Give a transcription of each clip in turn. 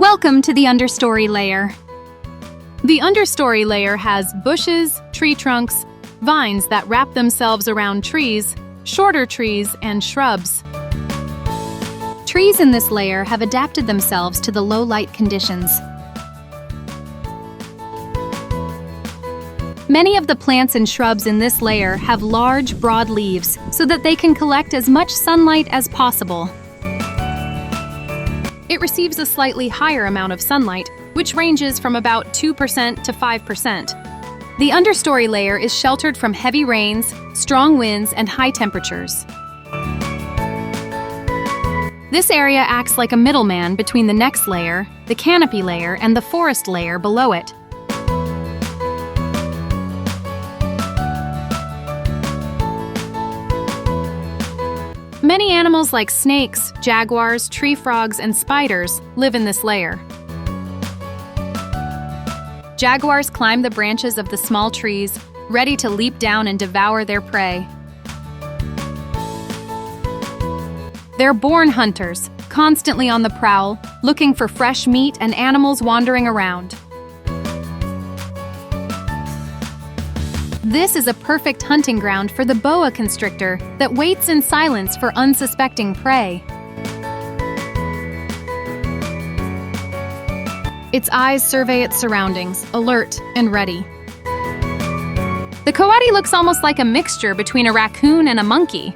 Welcome to the understory layer. The understory layer has bushes, tree trunks, vines that wrap themselves around trees, shorter trees, and shrubs. Trees in this layer have adapted themselves to the low light conditions. Many of the plants and shrubs in this layer have large, broad leaves so that they can collect as much sunlight as possible. It receives a slightly higher amount of sunlight, which ranges from about 2% to 5%. The understory layer is sheltered from heavy rains, strong winds, and high temperatures. This area acts like a middleman between the next layer, the canopy layer, and the forest layer below it. Many animals like snakes, jaguars, tree frogs, and spiders live in this layer. Jaguars climb the branches of the small trees, ready to leap down and devour their prey. They're born hunters, constantly on the prowl, looking for fresh meat and animals wandering around. This is a perfect hunting ground for the boa constrictor that waits in silence for unsuspecting prey. Its eyes survey its surroundings, alert and ready. The coati looks almost like a mixture between a raccoon and a monkey.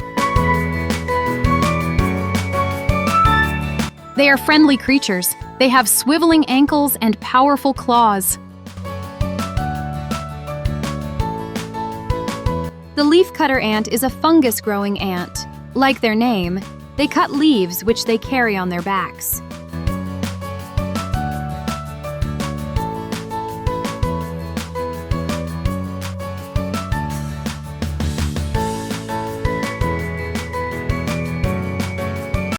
They are friendly creatures. They have swiveling ankles and powerful claws. The leafcutter ant is a fungus-growing ant. Like their name, they cut leaves which they carry on their backs.